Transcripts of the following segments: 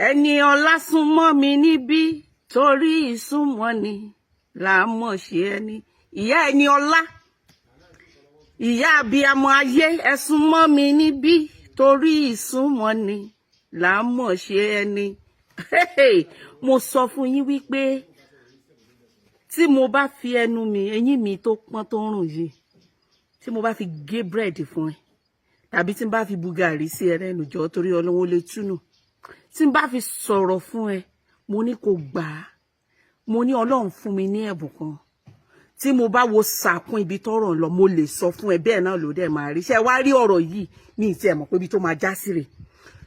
ẹni ọlá súnmọ́ mi níbí torí ìsúnmọ́ ni là á mọ̀ ṣe ẹni. Ìyá ẹni ọlá, ìyá abiyamọ ayé, ẹ súnmọ́ mi níbí torí ìsúnmọ́ ni là á mọ̀ ṣe ẹni. Mo sọ fún yín wípé tí mo bá fi ẹnu mi, eyín mi tó pọ́n tó rùn yìí, tí mo bá fi gé búrẹ́dì fún ẹ, tàbí tí n bá fi bu gàrí sí ẹ lẹ́nu jọ torí Ọlọ́run lè túnú, tí n bá fi sọ̀rọ̀ fún ẹ, mo ní kó gbà á, mo ní Ọlọ́run fún mi ní ẹ̀bùn kan, tí mo bá wo sàkún ibi tọ́rọ̀ lọ, mo lè sọ fún ẹ bẹ́ẹ̀ náà ló dẹ̀ máa rí. Ṣé wá rí ọ̀rọ̀ yìí ní ìtì ẹ̀ mọ̀ pé ibi tó máa já sí rè,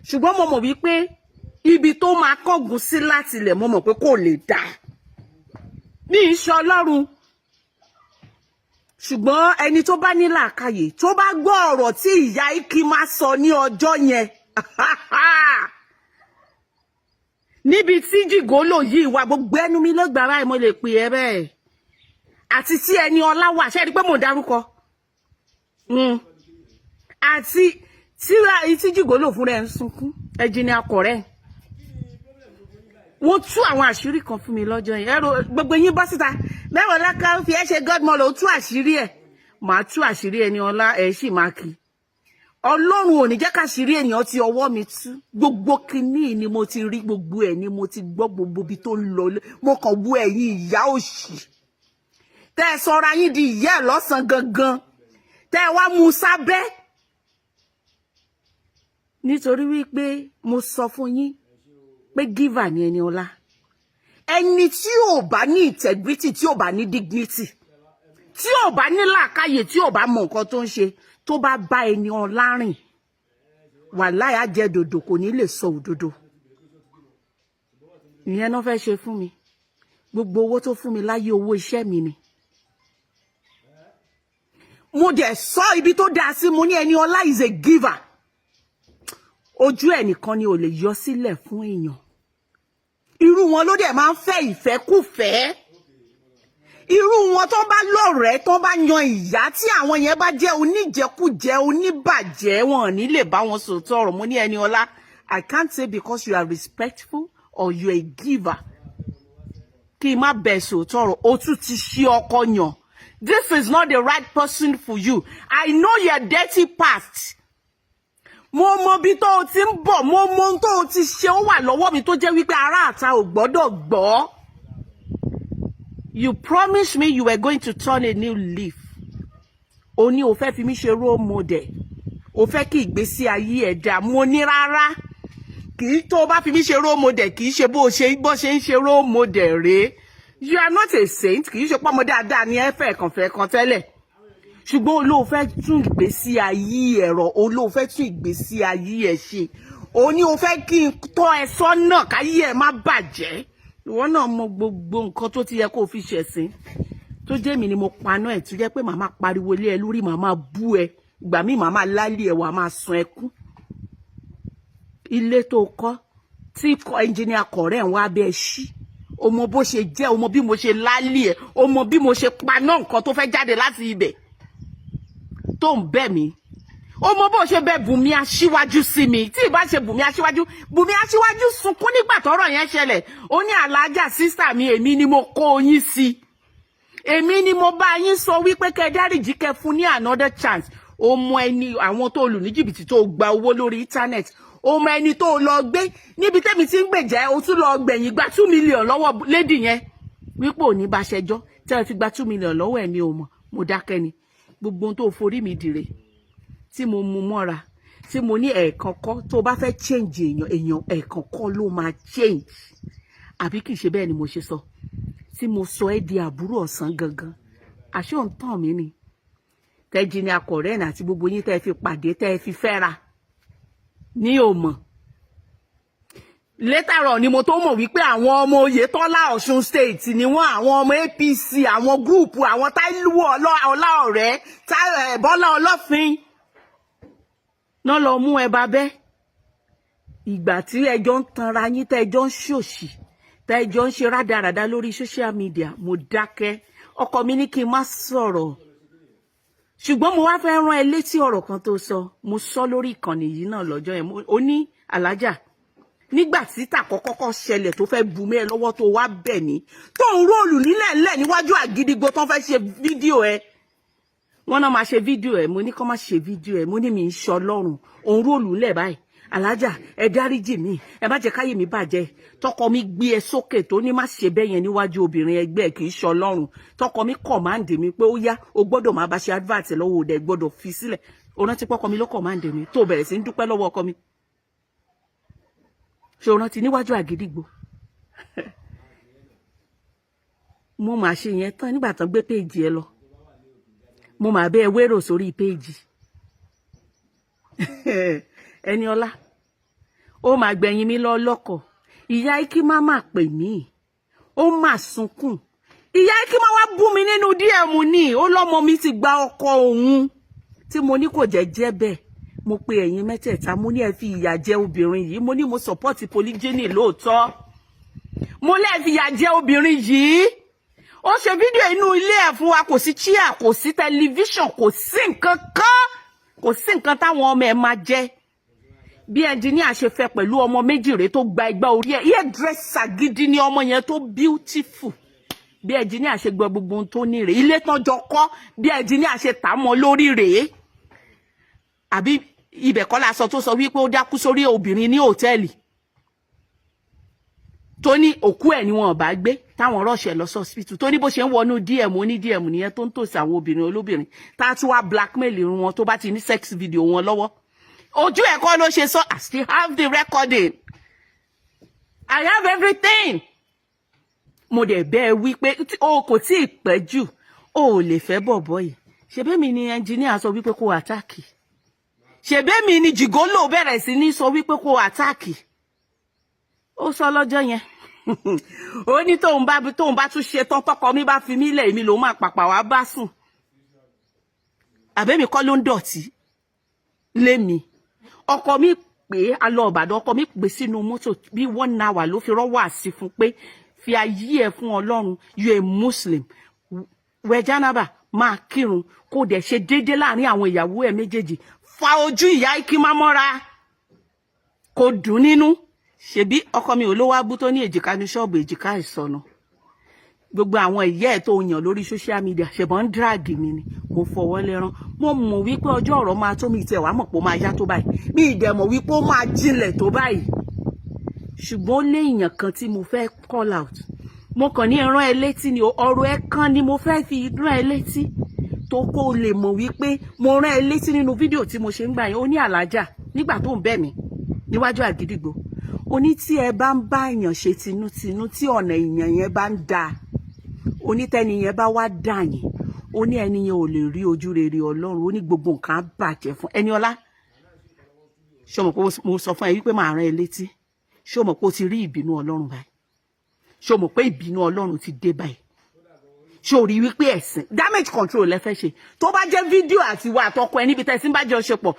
ṣùgbọ́n mo mọ̀ wípé ibi tó máa kọ́gun sí láti ilẹ̀, mo mọ̀ pé kò lè dá ní iṣẹ́ Ọlọ́run. Ṣùgbọ́n ẹni tó bá ní làákàyè, tó bá gbọ́ ọ̀rọ̀ tí ìyá Iki máa sọ ní ọjọ́ yẹn níbi tí jìgólò yìí wà, gbogbo ẹnu mi ló gbà báyìí, mo lè pè ẹ́ bẹ́ẹ̀. Àti tí ẹni ọlá wà, ṣé rí pé mo dárúkọ àti tí jìgólò fúnra ẹ̀ ń sunkún, ẹjì ni akọ̀rẹ́. Wọ́n tú àwọn àṣírí kan fún mi lọ́jọ́ yẹn. Ẹ̀rọ gbogbo yín bọ́ síta, Mowelaka fi ẹ́ ṣe godmother, ó tú àṣírí ẹ̀. Màá tú àṣírí ẹni ọlá, ẹ̀ sì máa kí. Ọlọ́run ò ní jẹ́ káṣírí ènìyàn tí ọwọ́ mi tú. Gbogbo kinní ni mo ti rí, gbogbo ẹ̀ ni mo ti gbọ́, gbogbo ibi tó ń lọ. Mo kàn wú ẹ̀yin ìyá òṣì. Tẹ́ ẹ sọra yín di ìyá ẹ̀ lọ́sàn gangan. Tẹ́ ẹ wá mú sábẹ́. Nítorí wípé mo sọ fún yín pé giver ni ẹni ọlá. Ẹni tí ò bá ní integrity, tí ò bá ní dignity, tí ò bá ní làákàyè, tí ò bá mọ nǹkan tó ń ṣe, tó bá bá ẹni ọlá rìn, wàláhì á jẹ dòdò, kò ní lè sọ òdodo. Ìyẹn náà fẹ́ ṣe fún mi. Gbogbo owó tó fún mi láyé owó iṣẹ́ mi ni. Mo dẹ̀ sọ ibi tó dáa sí, mo ní ẹni ọlá is a giver. Ojú ẹ̀ nìkan ni ò lè yọ sílẹ̀ fún èèyàn. Irú wọn ló dẹ̀ máa ń fẹ́ ìfẹ́kúfẹ̀ẹ́. Irú wọn tó bá lọ́rẹ̀ẹ́, tó bá yan ìyá, tí àwọn yẹn bá jẹ́ oníjẹkújẹ, oníbàjẹ́, wọn ò ní lè bá wọn sòótọ́ ọ̀rọ̀. Mo ní ẹni ọlá, I can't say because you are respectful or you are a giver kí n má bẹ̀ sòótọ́ ọ̀rọ̀. O tún ti ṣí ọkọ yàn. This is not the right person for you. I know your dirty past. Mo mọ bí tó o ti ń bọ̀, mo mọ ohun tó o ti ṣe, ó wà lọ́wọ́ mi tó jẹ́ wípé ará àta ò gbọ́dọ̀ gbọ́. You promised me you were going to turn a new leaf. O ní o fẹ́ fi mí ṣe role model. O fẹ́ kí ìgbésí ayé ẹ̀ dá. Mo ní rárá. Kì í tó bá fi mí ṣe role model, kì í ṣe bó ṣe ń ṣe role model rèé. You are not a saint. Kì í ṣe pọ́nmọ dáadáa ní ẹ̀fẹ̀ kan tẹ́lẹ̀. Ṣùgbọ́n olóò fẹ́ tún ìgbésí ayé ẹ̀rọ, olóò fẹ́ tún ìgbésí ayé ẹ̀ ṣe. O ní o fẹ́ kí n tọ́ ẹ sọ́nà káyé ẹ̀ má bàjẹ́. Ìwọ náà mọ gbogbo nǹkan tó ti yẹ kó fi ṣẹ̀sìn. Tó jẹ́ mi ni mo paná ẹ̀, tó jẹ́ pé màmá pariwo lé ẹ lórí, màmá bú ẹ. Ìgbà míì màmá lálé ẹ, wà máa sun ẹkún. Ilé tó kọ́ tí ẹnjìníà kọ̀rẹ́ ń wá bẹ́ẹ̀ ṣí. O mọ bó ṣe jẹ́, o mọ bí mo ṣe lálé ẹ, o mọ bí mo ṣe paná nǹkan tó fẹ́ jáde láti ibẹ̀. Tó ń bẹ̀ mí. Ó mọ bó ṣe bẹ Bùnmi Aṣíwájú sí mi. Tí ìbá ṣe Bùnmi Aṣíwájú sunkún nígbà tọ́rọ̀ yẹn ṣẹlẹ̀. Ó ní alájà sísà mi, èmi ni mo kó yín sí. Èmi ni mo bá yín sọ wípé kẹ́ dáríjì, kẹ́ fún ní another chance. Ó mọ ẹni àwọn tó lù ní jìbìtì tó gba owó lórí internet. Ó mọ ẹni tó lọ gbé níbi tẹ́mi tí ń gbèjẹ́, ó tún lọ gbẹ̀yìn gba 2 million lọ́wọ́ lady yẹn. Wípé ò ní bá ṣẹjọ́, tẹ́ fi gba 2 million lọ́wọ́ ẹ̀ mi ò mọ̀, mo dákẹ́ ni. Gbogbo ohun tó forí mi dìre, tí mo mú mọ́ra, tí mo ní ẹ̀ẹ̀kan kọ́, tó bá fẹ́ change èèyàn ẹ̀ẹ̀kan kọ́ ló máa change. Àbí kìí ṣe bẹ́ẹ̀ ni mo ṣe sọ. Tí mo sọ ẹ́ di àbúrò ọ̀sán gangan. Àṣé ò ń tàn mí ni. Tẹ́jì ni akọ̀rẹ́ ẹ̀ àti gbogbo yín tẹ́ fi pàdé, tẹ́ fi fẹ́ra. Ní ò mọ̀. Later on ni mo tó mọ̀ wípé àwọn ọmọ Oyètọ́lá Ọ̀ṣun State ni wọ́n, àwọn ọmọ APC, àwọn gúùpù, àwọn Táíwò Ọláọ̀rẹ́, Bọ́lá Ọlọ́fin. Náà lọ mú ẹ babẹ́. Ìgbà tí ẹjọ́ ń tanra yín, tẹ́jọ́ ń ṣòṣì, tẹ́jọ́ ń ṣe rádaràda lórí social media, mo dákẹ́. Ọkọ mi ní kí n má sọ̀rọ̀. ṣùgbọ́n mo wá fẹ́ rán ẹ létí ọ̀rọ̀ kan tó sọ mo sọ lórí ìkànnì yìí náà lọ́jọ́ yẹn ó ní alájà nígbà tí tàkọ́kọ́ ṣẹlẹ̀ tó fẹ́ bu mí ẹ lọ́wọ́ tó wá bẹ̀ mí tó ń róòlù nílẹ̀ ńlẹ̀ níwájú àgídígbò tó fẹ́ ṣe fídíò ẹ wọ́n náà máa ṣe fídíò ẹ mo ní kó má ṣe fídíò ẹ mo ní mi ń ṣe Ọlọ́run òun róòlù ńlẹ̀ báyìí alájà ẹ dáríjì mí ẹ má jẹ́ káyé mi bàjẹ́ tọkọ mi gbé ẹ sókè tó ní má ṣe bẹ́ẹ̀ yẹn níwájú obìnrin ẹgbẹ́ kì í ṣe Ọlọ́run tọkọ mi kọ̀máǹdì mi pé ó yá o gbọ́dọ̀ máa bá ṣe advert lọ́wọ́ òde gbọ́dọ̀ fi sílẹ̀ o rántí pọ́kọ mi ló kọ̀máǹdì mi tó bẹ̀rẹ̀ sí ń dúpẹ́ lọ́wọ́ ọkọ mi ṣé o rántí níwájú àgídígbò mo máa ṣe yẹn tán nígbà tán gbé péèjì ẹ lọ mo máa bẹ ẹ wérò sórí péèjì Ẹniọlá ó máa gbẹ̀yìn mi lọ lọ́kọ̀ ìyá ikí má má pè mí ó má sunkún ìyá ikí má wá bú mi nínú DM ní ó lọ́mọ mi ti gba ọkọ òun tí mo ní kò jẹ́ bẹ́ẹ̀ mo pe ẹ̀yin mẹ́tẹ̀ẹ̀ta mo ní ẹ fi ìyà jẹ obìnrin yìí mo ní mo support polygyny lóòótọ́ mo lè fi ìyà jẹ obìnrin yìí ó ṣe fídíò inú ilé ẹ̀ fún wa kò sí chair kò sí tẹlifíṣàn kò sí nǹkan kan kò sí nǹkan táwọn ọmọ ẹ̀ máa jẹ bí ẹnjìníà ṣe fẹ́ pẹ̀lú ọmọ méjì rẹ̀ tó gba igba orí ẹ̀ hairdresser gidi ni ọmọ yẹn tó beautiful bí ẹnjìníà ṣe gbọ́ gbogbo ohun tó ní rèé ilé tán jọ kọ́ bí ẹnjìníà ṣe tà mọ́ lórí rèé àbí ibẹ̀ kọ́ la sọ tó sọ wípé ó dákú sórí obìnrin ní hòtẹ́ẹ̀lì tó ní òkú ẹ̀ ni wọn bá gbé táwọn rọ̀ṣẹ̀ lọ hospital tó ní bó ṣe ń wọnú DM ó ní DM nìyẹn tó ń tòsí àwọn obìnrin olóbìnrin tá a tún wá blackmail wọn tó bá ti ní sex video wọn lọ́wọ́ ojú ẹ̀ kọ́ ló ṣe sọ I still have the recording I have everything mo dẹ̀ bẹ́ẹ̀ wí pé o kò tí ì pẹ́ jù o ò lè fẹ́ bọ̀bọ̀ yìí ṣebémi ni ẹnjìníà sọ wípé kó àtáàkì ṣebémi ni jìgólò bẹ̀rẹ̀ sí ní sọ wípé kó àtáàkì ó sọ lọ́jọ́ yẹn ó ní tóun bá tún ṣe tán tọkọ mi bá fi mí lẹ̀ èmi lòun máa pàpà wá bá sùn àbẹ́mi kọ́ ló ń dọ̀tí lémi ọkọ mi pé alọ Ìbàdàn ọkọ mi pè sínú mọ́tò bí 1 hour ló fi rọ́wọ́ àsì fún pé fi ayé ẹ fún Ọlọ́run you a Muslim wẹ̀ jánábà máa kírun kó dẹ̀ ṣe déédéé láàrin àwọn ìyàwó ẹ̀ méjèèjì fa ojú ìyá ikí má mọ́ra kò dùn nínú ṣebí ọkọ mi ò ló wá bú tó ní èjìká ní ṣọ́ọ̀bù èjìká ìsọnù gbogbo àwọn ìyá ẹ̀ tó yàn lórí social media ṣẹ̀bọ̀n ń drag mi ni mo fọwọ́ lẹ́rán mo mọ̀ wípé ọjọ́ ọ̀rọ̀ máa tó mi ìtẹ̀ wá mọ̀ pé ó máa yá tó báyìí mi ìdẹ̀ mọ̀ wípé ó máa jinlẹ̀ tó báyìí ṣùgbọ́n ó lé èèyàn kan tí mo fẹ́ call out mo kàn ní rán ẹ létí ni ọ̀rọ̀ ẹ kan ni mo fẹ́ fi rán ẹ létí tó kó lè mọ̀ wípé mo rán ẹ létí nínú fídíò tí mo ṣe ń gbà yẹn ó ní alájà nígbà tó ń bẹ̀ mí níwájú àgídígbò ó ní tí ẹ bá ń bá èèyàn ṣe tinútinú tí ọ̀nà èèyàn yẹn bá ń da onítẹ́ni yẹn bá wá dà yín ó ní ẹni yẹn ò lè rí ojú rere Ọlọ́run ó ní gbogbo nǹkan á bàjẹ́ fún Ẹniọlá ṣó mọ̀ pé mo sọ fún ẹ wípé màá rán ẹ létí ṣó mọ̀ pé o ti rí ìbínú Ọlọ́run báyìí ṣó mọ̀ pé ìbínú Ọlọ́run ti dé báyìí ṣó rí wípé ẹ̀sìn damage control lẹ fẹ́ ṣe tó bá jẹ́ fídíò àti wà àtọkọ ẹ níbi tẹ̀sí bá jọ ṣe pọ̀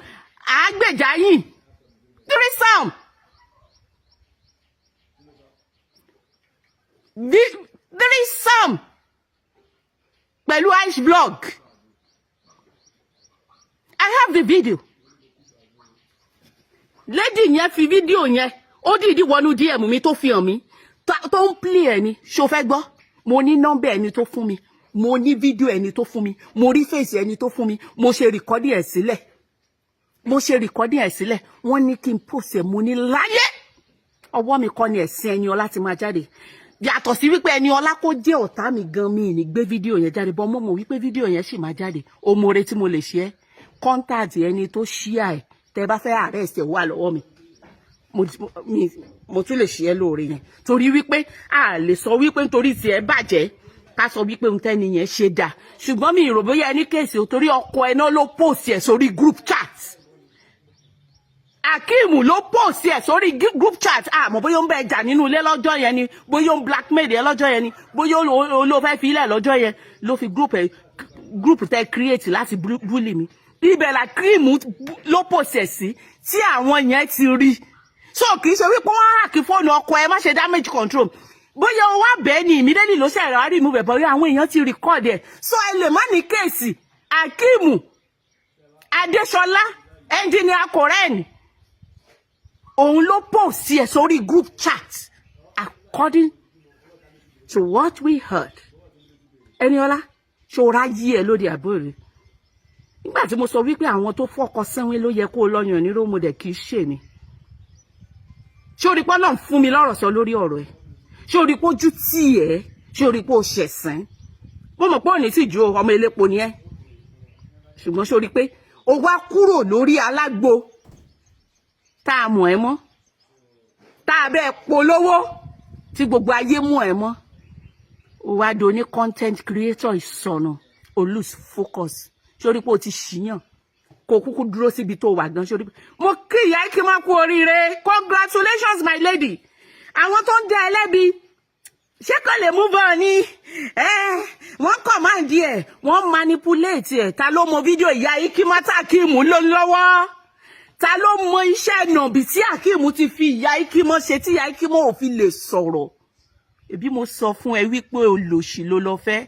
àgbèjà yìí threesome threesome pẹ̀lú ice blog I have the video lady yẹn fi fídíò yẹn ó dìídì wọnú DM mi tó fi hàn mí tó ń play ẹni ṣó fẹ́ gbọ́ mo ní nọ́mbà ẹni tó fún mi mo ní fídíò ẹni tó fún mi mo rí fèsì ẹni tó fún mi mo ṣe rìkọ́dì ẹ̀ sílẹ̀ wọ́n ní kí n post ẹ̀ mo ní láyé ọwọ́ mi kọ́ ni ẹ̀sìn Ẹniọlá ti máa jáde yàtọ̀ sí wípé Ẹniọlá kó jẹ́ ọ̀tá mi gan mi ní gbé fídíò yẹn jáde bọ́ mọ́ wípé fídíò yẹn sì máa jáde o mo retí mo lè ṣe é kọ́ńtàtì ẹni tó ṣíà ẹ̀ tẹ́ bá fẹ́ arrest ẹ̀ wà lọ́wọ́ mi mo tún lè ṣe é lóore yẹn torí wípé a lè sọ wípé nítorí tí ẹ bàjẹ́ ká sọ wípé ohun tẹ́ni yẹn ṣe dà ṣùgbọ́n mi ìrò bóyá ẹni kéèsì ò torí ọkọ ẹ náà ló post ẹ̀ sórí group chat Akeem ló post ẹ̀ sórí group chat àmọ́ bóyá ó ń bẹ jà nínú ilé lọ́jọ́ yẹn ni bóyá ó ń blackmail ẹ lọ́jọ́ yẹn ni bóyá ó ló fẹ́ fi ilẹ̀ lọ́jọ́ yẹn ló fi group tẹ create láti bully mi ibẹ̀ la Akeem ló post ẹ̀ sí tí àwọn yẹn ti rí so kì í ṣe wípé wọ́n hack fóònù ọkọ ẹ má ṣe damage control bóyá ó wá bẹ́ẹ̀ ni immediately ló ṣe ìrọ̀rí mú bẹ̀ bóyá àwọn èèyàn ti record ẹ̀ so ẹ lè má ní kéèsì Akeem Adéṣọlá engineer Koren òun ló post ẹ̀ sórí group chat according to what we heard. Eniola ṣọ́ra yí ẹ lóde àbúrò nígbà tí mo sọ wípé àwọn tó fọkọ sẹ́wìn ló yẹ kó lọ́yàn ní rómọdé kì í ṣe ni. Ṣé o rí pé Ọlọ́run fún mi lọ́rọ̀ sọ lórí ọ̀rọ̀ ẹ̀? Ṣé o rí pé ojú tí ẹ̀? Ṣé o rí pé o ṣẹ̀sìn? Mo mọ̀ pé òní sì ju ọmọ elépo ni ẹ́. Ṣùgbọ́n ṣé o rí pé o wá kúrò lórí Alagbo tá a mọ̀ ẹ́ mọ́, tá a bẹ́ẹ̀ polówó tí gbogbo ayé mọ̀ ẹ́ mọ́. O wá do ní content creator ìsọnù, o lose focus. Ṣé o rí pé o ti ṣìyàn? Kò kúkú dúró síbi tó wà gan. Ṣé o rí pé mo kí ìyá kí má kú oríire. Congratulations my lady. Àwọn tó ń dá ẹlẹ́bi ṣé kò lè move on ni? Wọ́n command ẹ̀, wọ́n manipulate ẹ̀. Ta ló mọ fídíò ìyá Ikimata Akimu ló lọ́wọ́? Ta ló mọ iṣẹ́ nàbì tí Akimu ti fi ìyá Ikimo ṣe tí ìyá Ikimo ò fi lè sọ̀rọ̀? Ẹbí mo sọ fún ẹ wípé olòṣì ló lọ fẹ́.